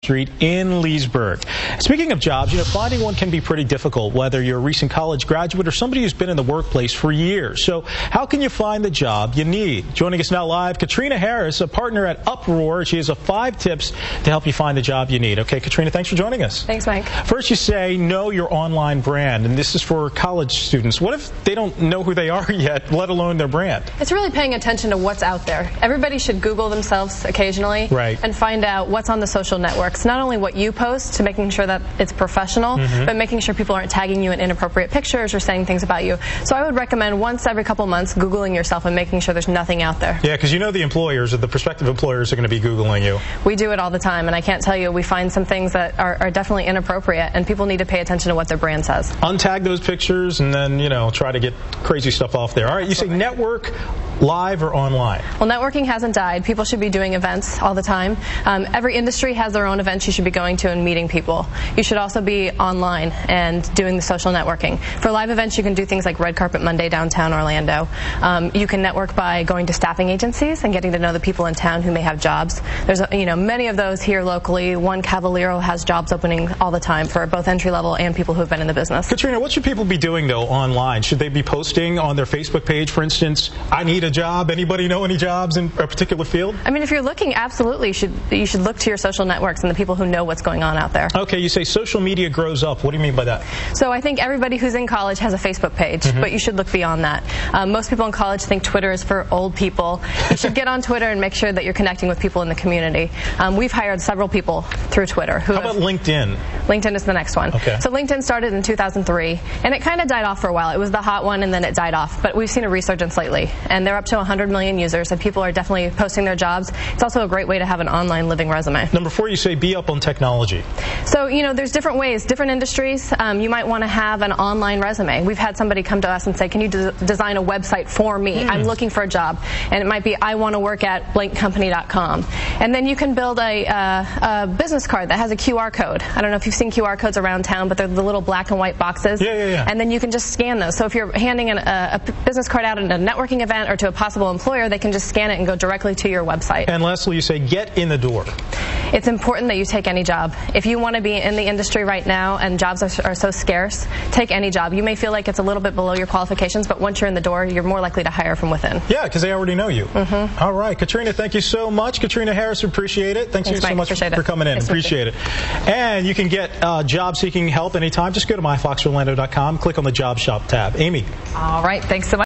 Street in Leesburg. Speaking of jobs, finding one can be pretty difficult, whether you're a recent college graduate or somebody who's been in the workplace for years. So how can you find the job you need? Joining us now live, Catriona Harris, a partner at Uproar. She has 5 tips to help you find the job you need. Okay, Catriona, thanks for joining us. Thanks, Mike. First, you say know your online brand, and this is for college students. What if they don't know who they are yet, let alone their brand? It's really paying attention to what's out there. Everybody should Google themselves occasionally and find out what's on the social networks. Not only what you post to making sure that it's professional, but making sure people aren't tagging you in inappropriate pictures or saying things about you. So I would recommend once every couple months Googling yourself and making sure there's nothing out there. Yeah, because the employers or the prospective employers are going to be Googling you. We do it all the time, and I can't tell you, we find some things that are definitely inappropriate, and people need to pay attention to what their brand says. Untag those pictures and then, try to get crazy stuff off there. All right, you say network live or online? Well, networking hasn't died. People should be doing events all the time. Every industry has their own events you should be going to and meeting people. You should also be online and doing the social networking. For live events, you can do things like Red Carpet Monday downtown Orlando. You can network by going to staffing agencies and getting to know the people in town who may have jobs. There's many of those here locally. One Cavallero has jobs opening all the time for both entry level and people who have been in the business. Catriona, what should people be doing though online? Should they be posting on their Facebook page, for instance, I need a job? Anybody know any jobs in a particular field? I mean, if you're looking, absolutely, you should look to your social networks and the people who know what's going on out there. Okay, you say social media grows up. What do you mean by that? So I think everybody who's in college has a Facebook page, but you should look beyond that. Most people in college think Twitter is for old people. You should get on Twitter and make sure that you're connecting with people in the community. We've hired several people through Twitter. How about LinkedIn? LinkedIn is the next one. Okay. So LinkedIn started in 2003, and it kind of died off for a while. It was the hot one, and then it died off. But we've seen a resurgence lately, and they're up to 100 million users, and people are definitely posting their jobs. It's also a great way to have an online living resume. Number 4, you say be up on technology. So, there's different ways, different industries. You might want to have an online resume. We've had somebody come to us and say, can you design a website for me? I'm looking for a job. And it might be, I want to work at blankcompany.com. And then you can build a business card that has a QR code. I don't know if you've seen QR codes around town, but they're the little black and white boxes. Yeah. And then you can just scan those. So if you're handing a business card out at a networking event or to a possible employer, they can just scan it and go directly to your website. And lastly, you say get in the door. It's important that you take any job. If you want to be in the industry right now and jobs are so scarce, take any job. You may feel like it's a little bit below your qualifications, but once you're in the door, you're more likely to hire from within. Yeah, because they already know you. All right, Catriona, thank you so much. Catriona Harris, appreciate it. Thanks so much for coming in. Appreciate it. And you can get job-seeking help anytime. Just go to myfoxorlando.com, click on the Job Shop tab. Amy. All right, thanks so much.